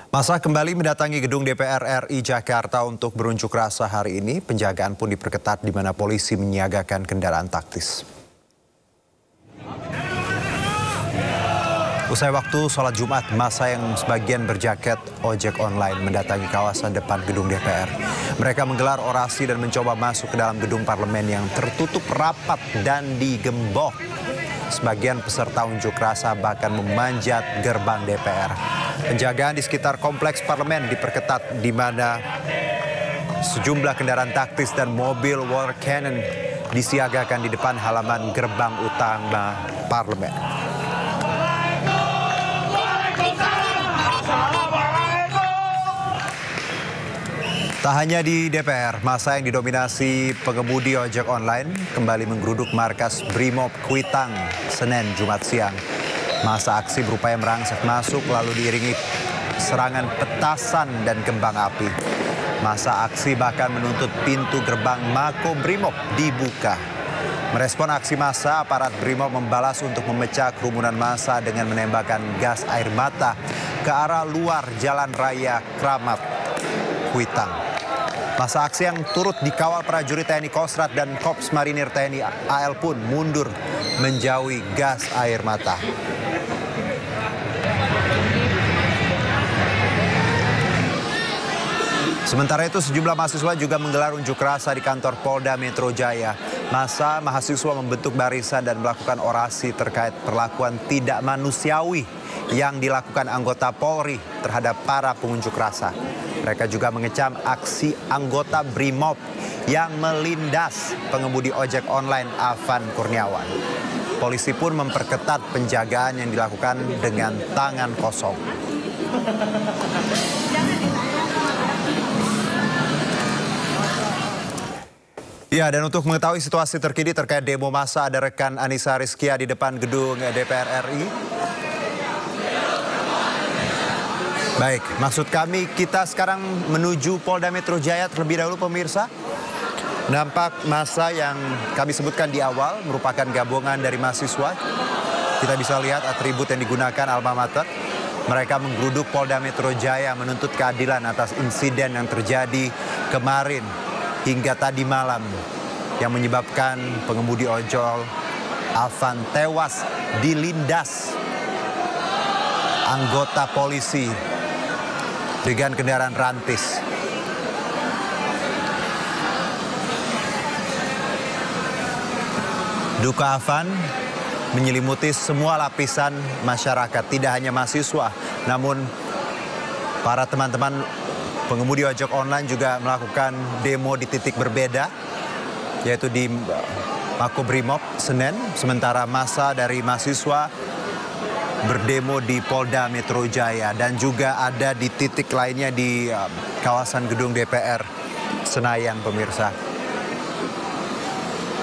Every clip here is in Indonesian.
Masa kembali mendatangi gedung DPR RI Jakarta untuk berunjuk rasa hari ini. Penjagaan pun diperketat di mana polisi menyiagakan kendaraan taktis. Usai waktu sholat Jumat, masa yang sebagian berjaket ojek online mendatangi kawasan depan gedung DPR. Mereka menggelar orasi dan mencoba masuk ke dalam gedung parlemen yang tertutup rapat dan digembok. Sebagian peserta unjuk rasa bahkan memanjat gerbang DPR. Penjagaan di sekitar kompleks parlemen diperketat di mana sejumlah kendaraan taktis dan mobil water cannon disiagakan di depan halaman gerbang utama parlemen. Tak hanya di DPR, masa yang didominasi pengemudi ojek online kembali menggeruduk markas Brimob Kuitang Senin Jumat siang. Masa aksi berupaya merangsek masuk lalu diiringi serangan petasan dan kembang api. Masa aksi bahkan menuntut pintu gerbang Mako Brimob dibuka. Merespon aksi massa, aparat Brimob membalas untuk memecah kerumunan massa dengan menembakkan gas air mata ke arah luar Jalan Raya Kramat Kuitang. Masa aksi yang turut dikawal prajurit TNI Kostrad dan Korps Marinir TNI AL pun mundur menjauhi gas air mata. Sementara itu sejumlah mahasiswa juga menggelar unjuk rasa di kantor Polda Metro Jaya. Masa mahasiswa membentuk barisan dan melakukan orasi terkait perlakuan tidak manusiawi yang dilakukan anggota Polri terhadap para pengunjuk rasa. Mereka juga mengecam aksi anggota Brimob yang melindas pengemudi ojek online Afan Kurniawan. Polisi pun memperketat penjagaan yang dilakukan dengan tangan kosong. Ya, dan untuk mengetahui situasi terkini terkait demo massa, ada rekan Anissa Rizkia di depan gedung DPR RI. Baik, maksud kami kita sekarang menuju Polda Metro Jaya terlebih dahulu pemirsa. Nampak massa yang kami sebutkan di awal merupakan gabungan dari mahasiswa. Kita bisa lihat atribut yang digunakan alma mater. Mereka menggeruduk Polda Metro Jaya menuntut keadilan atas insiden yang terjadi kemarin hingga tadi malam yang menyebabkan pengemudi ojol Afan tewas dilindas anggota polisi dengan kendaraan rantis. Duka Afan menyelimuti semua lapisan masyarakat, tidak hanya mahasiswa, namun para teman-teman pengemudi ojek online juga melakukan demo di titik berbeda, yaitu di Makobrimob Senen, sementara massa dari mahasiswa berdemo di Polda Metro Jaya dan juga ada di titik lainnya di kawasan gedung DPR Senayan pemirsa.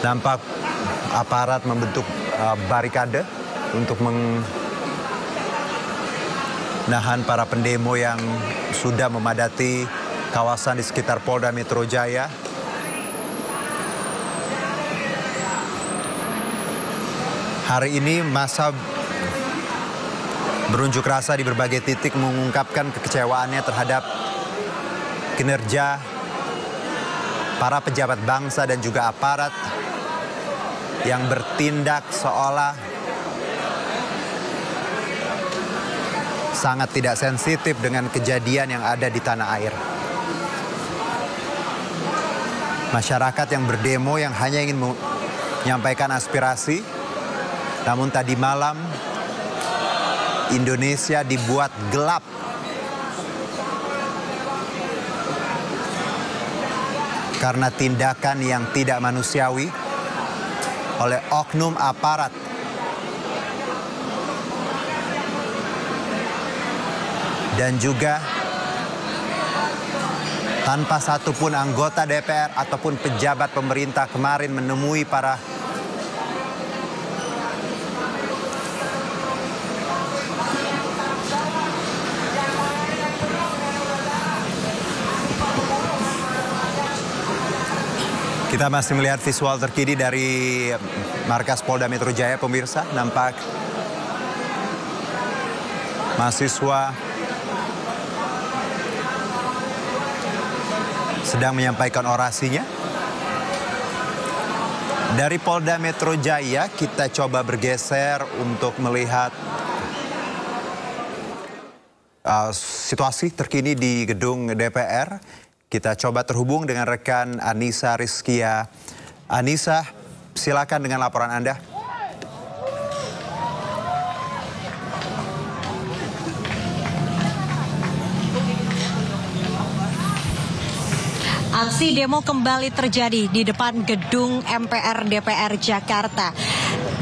Nampak aparat membentuk barikade untuk menahan para pendemo yang sudah memadati kawasan di sekitar Polda Metro Jaya. Hari ini massa berunjuk rasa di berbagai titik mengungkapkan kekecewaannya terhadap kinerja para pejabat bangsa dan juga aparat yang bertindak seolah sangat tidak sensitif dengan kejadian yang ada di tanah air. Masyarakat yang berdemo yang hanya ingin menyampaikan aspirasi, namun tadi malam Indonesia dibuat gelap karena tindakan yang tidak manusiawi oleh oknum aparat. Dan juga tanpa satupun anggota DPR ataupun pejabat pemerintah kemarin menemui para Kita masih melihat visual terkini dari markas Polda Metro Jaya, pemirsa. Nampak mahasiswa sedang menyampaikan orasinya. Dari Polda Metro Jaya kita coba bergeser untuk melihat situasi terkini di gedung DPR. Kita coba terhubung dengan rekan Anissa Rizkia. Anissa, silakan dengan laporan Anda. Aksi demo kembali terjadi di depan gedung MPR DPR Jakarta.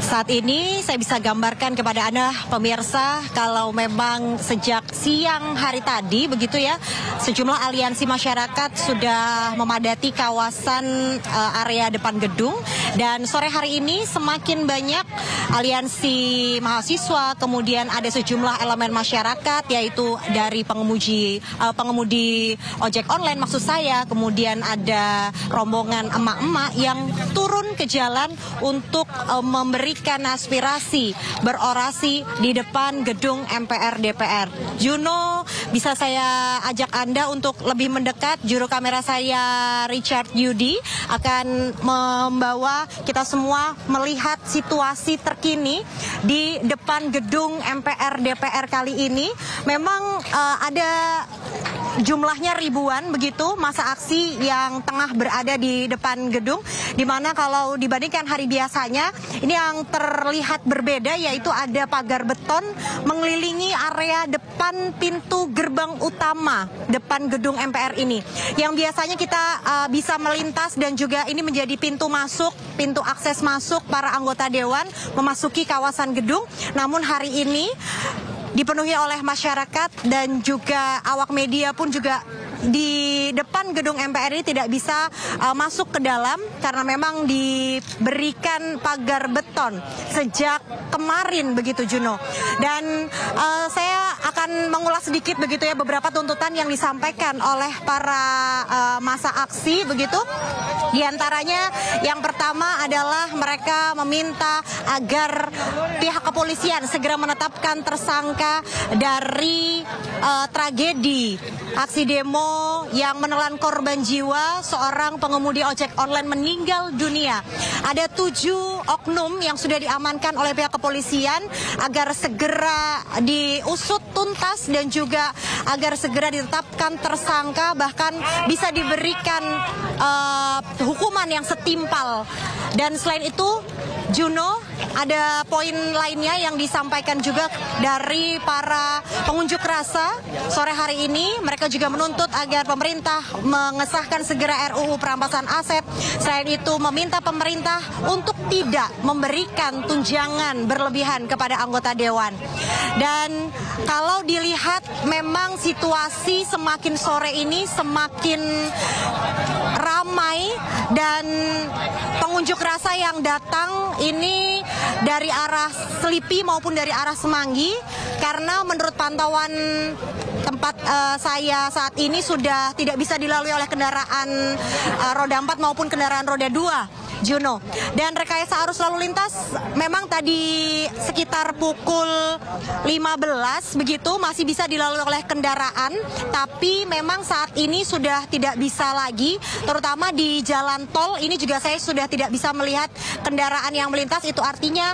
Saat ini saya bisa gambarkan kepada Anda pemirsa kalau memang sejak siang hari tadi begitu ya, sejumlah aliansi masyarakat sudah memadati kawasan area depan gedung, dan sore hari ini semakin banyak aliansi mahasiswa, kemudian ada sejumlah elemen masyarakat yaitu dari pengemudi ojek online maksud saya, kemudian ada rombongan emak-emak yang turun ke jalan untuk memberikan aspirasi, berorasi di depan gedung MPR DPR. Juno, bisa saya ajak Anda untuk lebih mendekat. Juru kamera saya Richard Yudi akan membawa kita semua melihat situasi terkini di depan gedung MPR DPR kali ini. Memang ada jumlahnya ribuan begitu masa aksi yang tengah berada di depan gedung, di mana kalau dibandingkan hari biasanya ini yang terlihat berbeda, yaitu ada pagar beton mengelilingi area depan pintu gerbang utama depan gedung MPR ini, yang biasanya kita bisa melintas dan juga ini menjadi pintu masuk, pintu akses masuk para anggota dewan memasuki kawasan gedung. Namun hari ini dipenuhi oleh masyarakat dan juga awak media pun juga di depan gedung MPR ini tidak bisa masuk ke dalam karena memang diberikan pagar beton sejak kemarin begitu Juno. Dan saya akan mengulas sedikit begitu ya beberapa tuntutan yang disampaikan oleh para masa aksi begitu. Di antaranya yang pertama adalah mereka meminta agar pihak kepolisian segera menetapkan tersangka dari tragedi aksi demo yang menelan korban jiwa seorang pengemudi ojek online meninggal dunia. Ada 7 oknum yang sudah diamankan oleh pihak kepolisian agar segera diusut tuntas dan juga agar segera ditetapkan tersangka, bahkan bisa diberikan hukuman yang setimpal. Dan selain itu, Juno, ada poin lainnya yang disampaikan juga dari para pengunjuk rasa sore hari ini. Mereka juga menuntut agar pemerintah mengesahkan segera RUU perampasan aset. Selain itu meminta pemerintah untuk tidak memberikan tunjangan berlebihan kepada anggota dewan. Dan kalau dilihat memang situasi semakin sore ini semakin ramai, dan pengunjuk rasa yang datang ini dari arah Selipi maupun dari arah Semanggi, karena menurut pantauan tempat saya saat ini sudah tidak bisa dilalui oleh kendaraan roda 4 maupun kendaraan roda 2. Juno. Dan rekayasa arus lalu lintas memang tadi sekitar pukul 15 begitu masih bisa dilalui oleh kendaraan, tapi memang saat ini sudah tidak bisa lagi, terutama di jalan tol ini juga saya sudah tidak bisa melihat kendaraan yang melintas. Itu artinya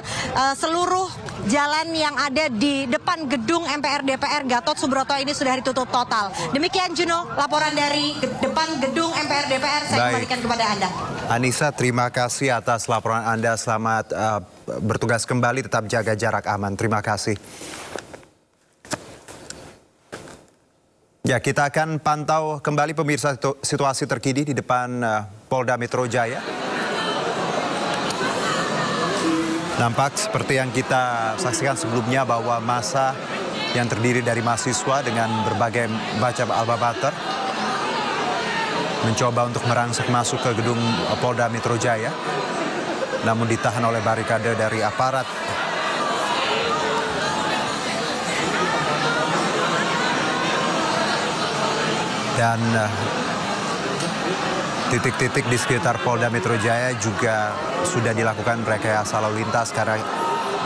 seluruh jalan yang ada di depan gedung MPR DPR Gatot Subroto ini sudah ditutup total. Demikian Juno, laporan dari depan gedung MPR DPR saya kembalikan kepada Anda. Anissa, terima kasih atas laporan Anda. Selamat bertugas kembali, tetap jaga jarak aman. Terima kasih. Ya, kita akan pantau kembali pemirsa situasi terkini di depan Polda Metro Jaya. Nampak seperti yang kita saksikan sebelumnya bahwa massa yang terdiri dari mahasiswa dengan berbagai macam alma mater mencoba untuk merangsek masuk ke gedung Polda Metro Jaya, namun ditahan oleh barikade dari aparat. Dan titik-titik di sekitar Polda Metro Jaya juga sudah dilakukan rekayasa lalu lintas, karena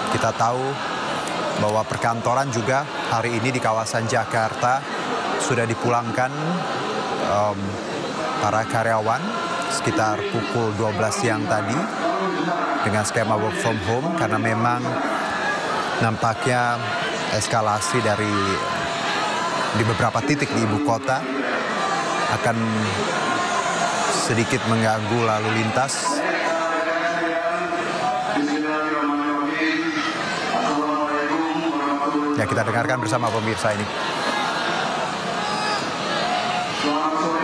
kita tahu bahwa perkantoran juga hari ini di kawasan Jakarta sudah dipulangkan para karyawan sekitar pukul 12 siang tadi dengan skema work from home karena memang nampaknya eskalasi di beberapa titik di ibu kota akan sedikit mengganggu lalu lintas. Ya, kita dengarkan bersama pemirsa ini. Selamat sore